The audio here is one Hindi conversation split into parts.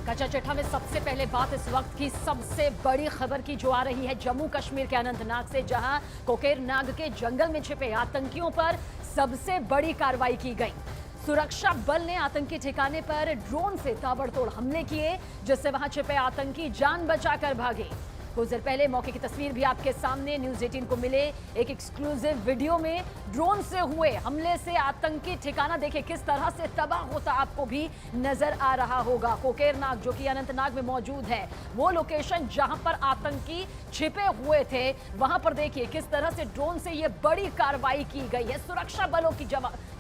कच्चा चिट्ठा में सबसे पहले बात इस वक्त की सबसे बड़ी खबर की जो आ रही है जम्मू कश्मीर के अनंतनाग से, जहां कोकेरनाग के जंगल में छिपे आतंकियों पर सबसे बड़ी कार्रवाई की गई। सुरक्षा बल ने आतंकी ठिकाने पर ड्रोन से ताबड़तोड़ हमले किए, जिससे वहां छिपे आतंकी जान बचाकर भागे। कुछ देर पहले मौके की तस्वीर भी आपके सामने न्यूज़ 18 को मिले एक एक्सक्लूसिव वीडियो में ड्रोन से हुए हमले से आतंकी ठिकाना देखिए किस तरह से तबाह होता आपको भी नजर आ रहा होगा। कोकेरनाग जो कि अनंतनाग में मौजूद है, वो लोकेशन जहां पर आतंकी छिपे हुए थे, वहां पर देखिए किस तरह से ड्रोन से ये बड़ी कार्रवाई की गई है। सुरक्षा बलों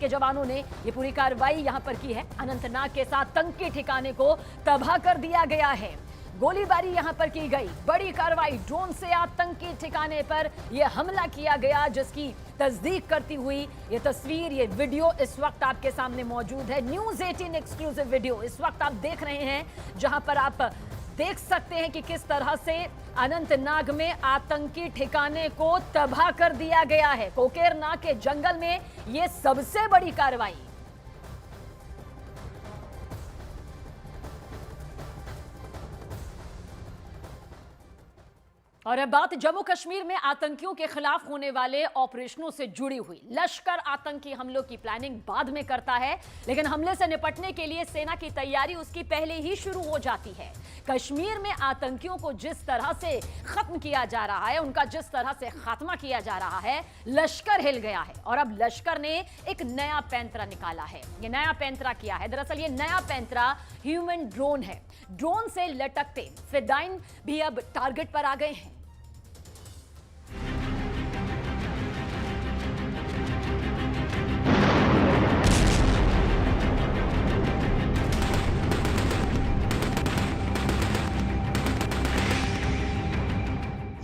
के जवानों ने ये पूरी कार्रवाई यहां पर की है। अनंतनाग के साथ आतंकी ठिकाने को तबाह कर दिया गया है। गोलीबारी यहां पर की गई, बड़ी कार्रवाई, ड्रोन से आतंकी ठिकाने पर यह हमला किया गया, जिसकी तस्दीक करती हुई ये तस्वीर, ये वीडियो इस वक्त आपके सामने मौजूद है। न्यूज़ 18 एक्सक्लूसिव वीडियो इस वक्त आप देख रहे हैं, जहां पर आप देख सकते हैं कि किस तरह से अनंतनाग में आतंकी ठिकाने को तबाह कर दिया गया है। कोकेरनाग के जंगल में यह सबसे बड़ी कार्रवाई। और अब बात जम्मू कश्मीर में आतंकियों के खिलाफ होने वाले ऑपरेशनों से जुड़ी हुई। लश्कर आतंकी हमलों की प्लानिंग बाद में करता है, लेकिन हमले से निपटने के लिए सेना की तैयारी उसकी पहले ही शुरू हो जाती है। कश्मीर में आतंकियों को जिस तरह से खत्म किया जा रहा है, उनका जिस तरह से खात्मा किया जा रहा है, लश्कर हिल गया है। और अब लश्कर ने एक नया पैंतरा निकाला है। ये नया पैंतरा क्या है? दरअसल ये नया पैंतरा ह्यूमन ड्रोन है। ड्रोन से लटकते फिदाइन भी अब टारगेट पर आ गए हैं।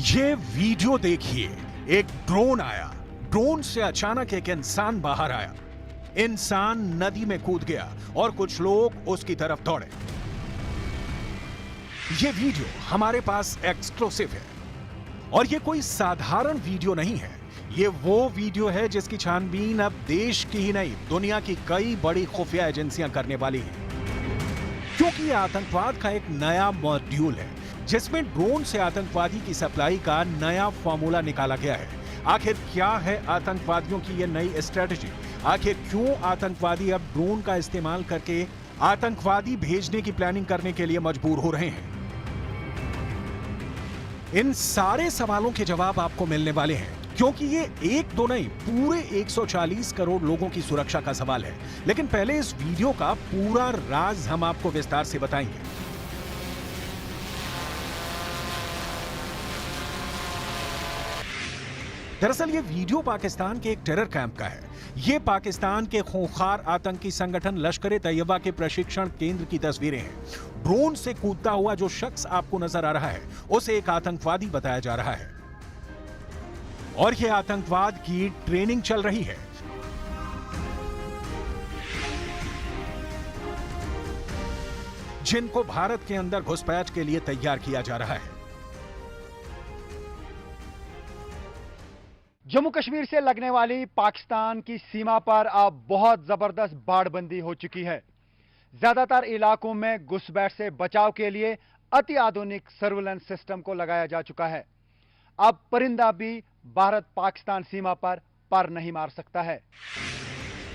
ये वीडियो देखिए, एक ड्रोन आया, ड्रोन से अचानक एक इंसान बाहर आया। इंसान नदी में कूद गया और कुछ लोग उसकी तरफ दौड़े। ये वीडियो हमारे पास एक्सक्लूसिव है और ये कोई साधारण वीडियो नहीं है। ये वो वीडियो है जिसकी छानबीन अब देश की ही नहीं, दुनिया की कई बड़ी खुफिया एजेंसियां करने वाली हैं, क्योंकि ये आतंकवाद का एक नया मॉड्यूल है जिसमें ड्रोन से आतंकवादी की सप्लाई का नया फॉर्मूला निकाला गया है। आखिर क्या है आतंकवादियों की यह नई स्ट्रेटजी? आखिर क्यों आतंकवादी अब ड्रोन का इस्तेमाल करके आतंकवादी भेजने की प्लानिंग करने के लिए मजबूर हो रहे हैं? इन सारे सवालों के जवाब आपको मिलने वाले हैं, क्योंकि ये एक दो नहीं, पूरे 140 करोड़ लोगों की सुरक्षा का सवाल है। लेकिन पहले इस वीडियो का पूरा राज हम आपको विस्तार से बताएंगे। दरअसल ये वीडियो पाकिस्तान के एक टेरर कैंप का है। ये पाकिस्तान के खूंखार आतंकी संगठन लश्कर-ए-तैयबा के प्रशिक्षण केंद्र की तस्वीरें हैं। ड्रोन से कूदता हुआ जो शख्स आपको नजर आ रहा है, उसे एक आतंकवादी बताया जा रहा है और यह आतंकवाद की ट्रेनिंग चल रही है। जिनको भारत के अंदर घुसपैठ के लिए तैयार किया जा रहा है। जम्मू कश्मीर से लगने वाली पाकिस्तान की सीमा पर अब बहुत जबरदस्त बाड़बंदी हो चुकी है। ज्यादातर इलाकों में घुसपैठ से बचाव के लिए अति आधुनिक सर्विलेंस सिस्टम को लगाया जा चुका है। अब परिंदा भी भारत पाकिस्तान सीमा पर नहीं मार सकता है।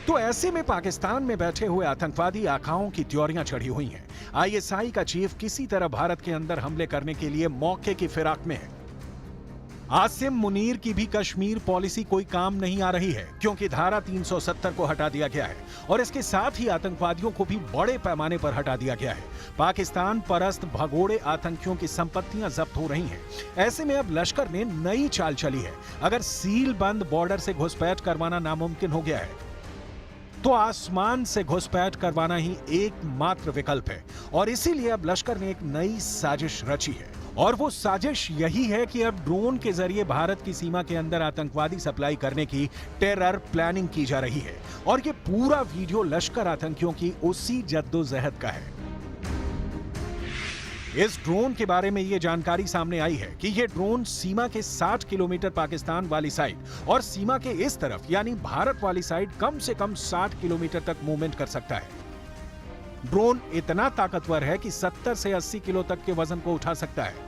तो ऐसे में पाकिस्तान में बैठे हुए आतंकवादी आकाओं की त्योरियां चढ़ी हुई हैं। आईएसआई का चीफ किसी तरह भारत के अंदर हमले करने के लिए मौके की फिराक में है। आसिम मुनीर की भी कश्मीर पॉलिसी कोई काम नहीं आ रही है, क्योंकि धारा 370 को हटा दिया गया है और इसके साथ ही आतंकवादियों को भी बड़े पैमाने पर हटा दिया गया है। पाकिस्तान परस्त भगोड़े आतंकियों की संपत्तियां जब्त हो रही हैं। ऐसे में अब लश्कर ने नई चाल चली है। अगर सील बंद बॉर्डर से घुसपैठ करवाना नामुमकिन हो गया है, तो आसमान से घुसपैठ करवाना ही एकमात्र विकल्प है। और इसीलिए अब लश्कर ने एक नई साजिश रची है, और वो साजिश यही है कि अब ड्रोन के जरिए भारत की सीमा के अंदर आतंकवादी सप्लाई करने की टेरर प्लानिंग की जा रही है। और ये पूरा वीडियो लश्कर आतंकियों की उसी जद्दोजहद का है। इस ड्रोन के बारे में यह जानकारी सामने आई है कि यह ड्रोन सीमा के 60 किलोमीटर पाकिस्तान वाली साइड और सीमा के इस तरफ यानी भारत वाली साइड कम से कम 60 किलोमीटर तक मूवमेंट कर सकता है। ड्रोन इतना ताकतवर है कि 70 से 80 किलो तक के वजन को उठा सकता है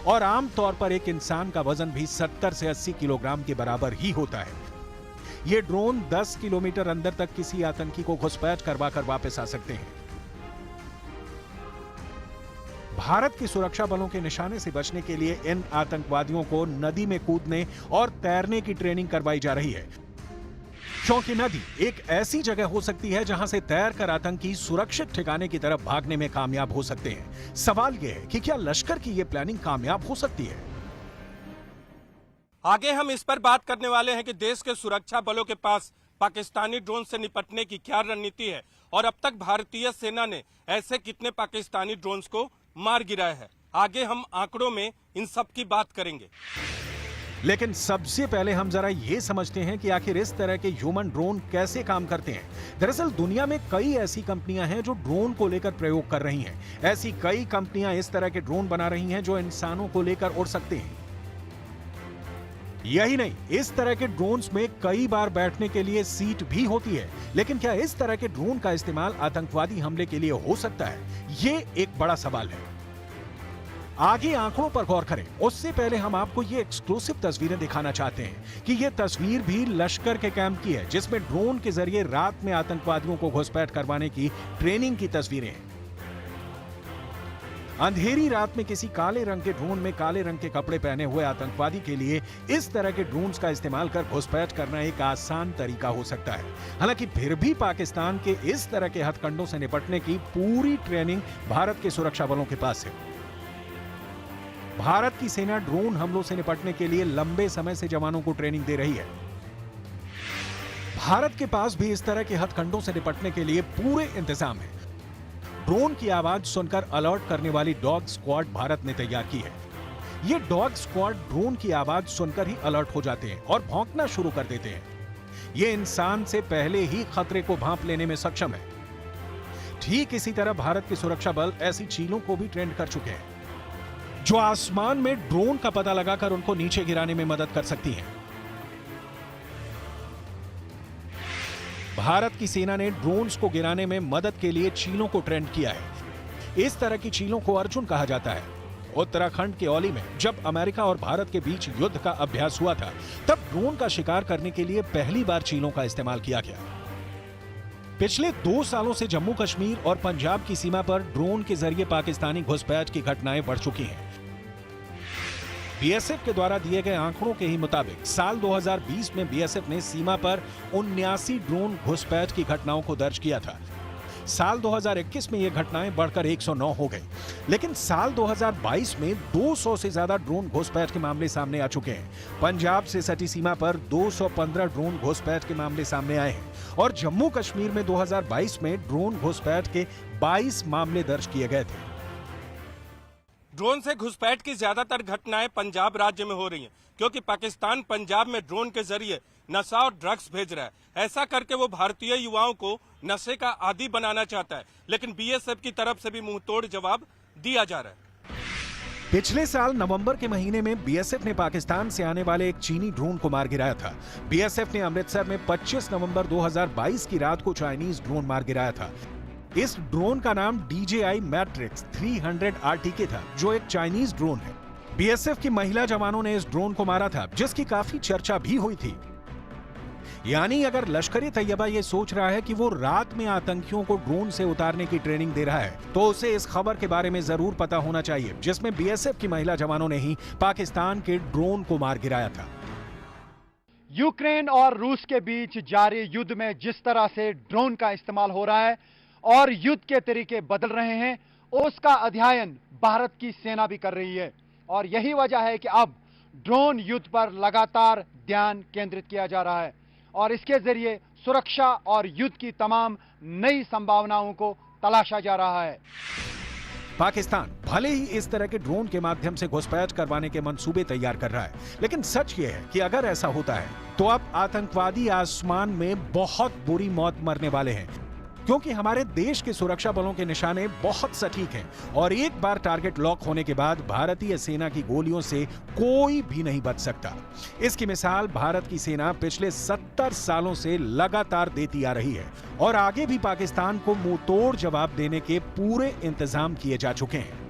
और आमतौर पर एक इंसान का वजन भी 70 से 80 किलोग्राम के बराबर ही होता है। यह ड्रोन 10 किलोमीटर अंदर तक किसी आतंकी को घुसपैठ करवाकर वापस आ सकते हैं। भारत की सुरक्षा बलों के निशाने से बचने के लिए इन आतंकवादियों को नदी में कूदने और तैरने की ट्रेनिंग करवाई जा रही है, क्योंकि नदी एक ऐसी जगह हो सकती है जहां से तैरकर आतंकी सुरक्षित ठिकाने की तरफ भागने में कामयाब हो सकते हैं। सवाल यह है कि क्या लश्कर की यह प्लानिंग कामयाब हो सकती है? आगे हम इस पर बात करने वाले हैं कि देश के सुरक्षा बलों के पास पाकिस्तानी ड्रोन से निपटने की क्या रणनीति है और अब तक भारतीय सेना ने ऐसे कितने पाकिस्तानी ड्रोन्स को मार गिराया है। आगे हम आंकड़ों में इन सब की बात करेंगे, लेकिन सबसे पहले हम जरा ये समझते हैं कि आखिर इस तरह के ह्यूमन ड्रोन कैसे काम करते हैं। दरअसल दुनिया में कई ऐसी कंपनियां हैं जो ड्रोन को लेकर प्रयोग कर रही हैं। ऐसी कई कंपनियां इस तरह के ड्रोन बना रही हैं जो इंसानों को लेकर उड़ सकते हैं। यही नहीं, इस तरह के ड्रोन्स में कई बार बैठने के लिए सीट भी होती है। लेकिन क्या इस तरह के ड्रोन का इस्तेमाल आतंकवादी हमले के लिए हो सकता है? ये एक बड़ा सवाल है। आगे आंकड़ों पर गौर करें, उससे पहले हम आपको ये एक्सक्लूसिव तस्वीरें दिखाना चाहते हैं कि ये तस्वीर भी लश्कर के कैंप की है, जिसमें ड्रोन के जरिए रात में आतंकवादियों को घुसपैठ करवाने की ट्रेनिंग की तस्वीरें हैं। अंधेरी रात में किसी काले रंग के ड्रोन में काले रंग के कपड़े पहने हुए आतंकवादी के लिए इस तरह के ड्रोन्स का इस्तेमाल कर घुसपैठ करना एक आसान तरीका हो सकता है। हालांकि फिर भी पाकिस्तान के इस तरह के हथकंडों से निपटने की पूरी ट्रेनिंग भारत के सुरक्षा बलों के पास है। भारत की सेना ड्रोन हमलों से निपटने के लिए लंबे समय से जवानों को ट्रेनिंग दे रही है। भारत के पास भी इस तरह के हथकंडों से निपटने के लिए पूरे इंतजाम है। ड्रोन की आवाज सुनकर अलर्ट करने वाली डॉग स्क्वाड भारत ने तैयार की है। ये डॉग स्क्वाड ड्रोन की आवाज सुनकर ही अलर्ट हो जाते हैं और भौंकना शुरू कर देते हैं। ये इंसान से पहले ही खतरे को भांप लेने में सक्षम है। ठीक इसी तरह भारत के सुरक्षा बल ऐसी चीलों को भी ट्रेंड कर चुके हैं जो आसमान में ड्रोन का पता लगाकर उनको नीचे गिराने में मदद कर सकती हैं। भारत की सेना ने ड्रोन्स को गिराने में मदद के लिए चीलों को ट्रेंड किया है। इस तरह की चीलों को अर्जुन कहा जाता है। उत्तराखंड के औली में जब अमेरिका और भारत के बीच युद्ध का अभ्यास हुआ था, तब ड्रोन का शिकार करने के लिए पहली बार चीलों का इस्तेमाल किया गया। पिछले 2 सालों से जम्मू कश्मीर और पंजाब की सीमा पर ड्रोन के जरिए पाकिस्तानी घुसपैठ की घटनाएं बढ़ चुकी हैं। बीएसएफ के द्वारा दिए गए आंकड़ों के ही मुताबिक साल 2020 में बीएसएफ ने सीमा पर 79 ड्रोन घुसपैठ की घटनाओं को दर्ज किया था। साल 2021 में ये घटनाएं बढ़कर 109 हो गई, लेकिन साल 2022 में 200 से ज्यादा ड्रोन घुसपैठ के मामले सामने आ चुके हैं। पंजाब से सटी सीमा पर 215 ड्रोन घुसपैठ के मामले सामने आए हैं और जम्मू कश्मीर में 2022 में ड्रोन घुसपैठ के 22 मामले दर्ज किए गए थे। ड्रोन से घुसपैठ की ज्यादातर घटनाएं पंजाब राज्य में हो रही हैं, क्योंकि पाकिस्तान पंजाब में ड्रोन के जरिए नशा और ड्रग्स भेज रहा है। ऐसा करके वो भारतीय युवाओं को नशे का आदी बनाना चाहता है, लेकिन बीएसएफ की तरफ से भी मुंहतोड़ जवाब दिया जा रहा है। पिछले साल नवंबर के महीने में बीएसएफ ने पाकिस्तान से आने वाले एक चीनी ड्रोन को मार गिराया था। बीएसएफ ने अमृतसर में 25 नवंबर 2022 की रात को चाइनीज ड्रोन मार गिराया था। इस ड्रोन का नाम DJI Matrix 300 RTK था, जो एक चाइनीज ड्रोन है। बीएसएफ की महिला जवानों ने इस ड्रोन को मारा था, जिसकी काफी चर्चा भी हुई थी। यानी अगर लश्कर ए तैयबा ये सोच रहा है कि वो रात में आतंकियों को ड्रोन से उतारने की ट्रेनिंग दे रहा है, तो उसे इस खबर के बारे में जरूर पता होना चाहिए, जिसमें बीएसएफ की महिला जवानों ने ही पाकिस्तान के ड्रोन को मार गिराया था। यूक्रेन और रूस के बीच जारी युद्ध में जिस तरह से ड्रोन का इस्तेमाल हो रहा है और युद्ध के तरीके बदल रहे हैं, उसका अध्ययन भारत की सेना भी कर रही है। और यही वजह है कि अब ड्रोन युद्ध पर लगातार ध्यान केंद्रित किया जा रहा है और इसके जरिए सुरक्षा और युद्ध की तमाम नई संभावनाओं को तलाशा जा रहा है। पाकिस्तान भले ही इस तरह के ड्रोन के माध्यम से घुसपैठ करवाने के मंसूबे तैयार कर रहा है, लेकिन सच ये है कि अगर ऐसा होता है तो अब आतंकवादी आसमान में बहुत बुरी मौत मरने वाले हैं। क्योंकि हमारे देश के सुरक्षा बलों के निशाने बहुत सटीक हैं और एक बार टारगेट लॉक होने के बाद भारतीय सेना की गोलियों से कोई भी नहीं बच सकता। इसकी मिसाल भारत की सेना पिछले 70 सालों से लगातार देती आ रही है और आगे भी पाकिस्तान को मुंह तोड़ जवाब देने के पूरे इंतजाम किए जा चुके हैं।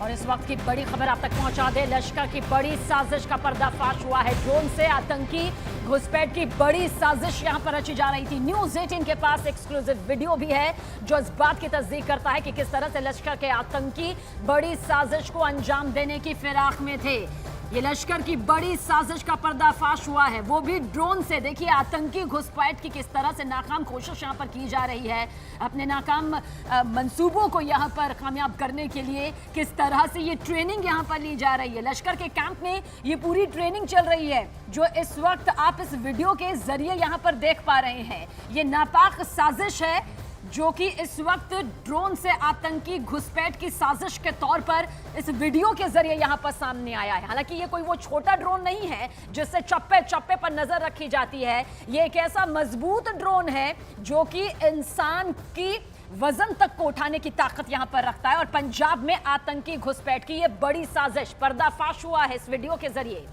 और इस वक्त की बड़ी खबर आप तक पहुंचा दे। लश्कर की बड़ी साजिश का पर्दाफाश हुआ है। ड्रोन से आतंकी घुसपैठ की बड़ी साजिश यहां पर रची जा रही थी। न्यूज़ 18 के पास एक्सक्लूसिव वीडियो भी है जो इस बात की तस्दीक करता है कि किस तरह से लश्कर के आतंकी बड़ी साजिश को अंजाम देने की फिराक में थे। ये लश्कर की बड़ी साजिश का पर्दाफाश हुआ है, वो भी ड्रोन से। देखिए आतंकी घुसपैठ की किस तरह से नाकाम कोशिश यहां पर की जा रही है। अपने नाकाम मंसूबों को यहां पर कामयाब करने के लिए किस तरह से ये ट्रेनिंग यहां पर ली जा रही है। लश्कर के कैंप में ये पूरी ट्रेनिंग चल रही है जो इस वक्त आप इस वीडियो के जरिए यहां पर देख पा रहे हैं। ये नापाक साजिश है जो कि इस वक्त ड्रोन से आतंकी घुसपैठ की साजिश के तौर पर इस वीडियो के जरिए यहां पर सामने आया है। हालांकि ये कोई वो छोटा ड्रोन नहीं है जिससे चप्पे चप्पे पर नजर रखी जाती है। ये एक ऐसा मजबूत ड्रोन है जो कि इंसान की वजन तक को उठाने की ताकत यहां पर रखता है। और पंजाब में आतंकी घुसपैठ की ये बड़ी साजिश पर्दाफाश हुआ है इस वीडियो के जरिए।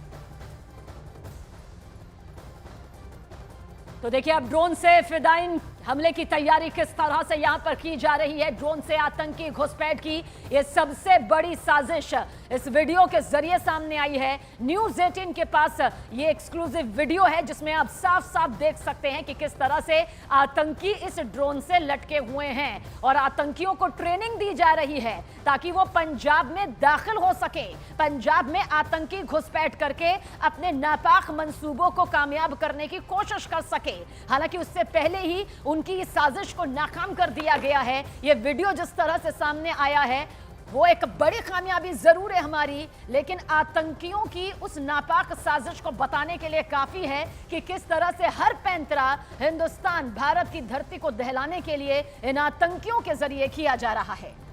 तो देखिए अब ड्रोन से फिदाइन हमले की तैयारी किस तरह से यहां पर की जा रही है। ड्रोन से आतंकी घुसपैठ की यह सबसे बड़ी साजिश इस वीडियो के जरिए सामने आई है। न्यूज़ 18 के पास ये एक्सक्लूसिव वीडियो है जिसमें आप साफ साफ देख सकते हैं कि किस तरह से आतंकी इस ड्रोन से लटके हुए हैं और आतंकियों को ट्रेनिंग दी जा रही है ताकि वो पंजाब में दाखिल हो सके, पंजाब में आतंकी घुसपैठ करके अपने नापाक मंसूबों को कामयाब करने की कोशिश कर सके। हालांकि उससे पहले ही उनकी इस साजिश को नाकाम कर दिया गया है। यह वीडियो जिस तरह से सामने आया है वो एक बड़ी कामयाबी जरूर है हमारी, लेकिन आतंकियों की उस नापाक साजिश को बताने के लिए काफी है कि किस तरह से हर पैंतरा हिंदुस्तान भारत की धरती को दहलाने के लिए इन आतंकियों के जरिए किया जा रहा है।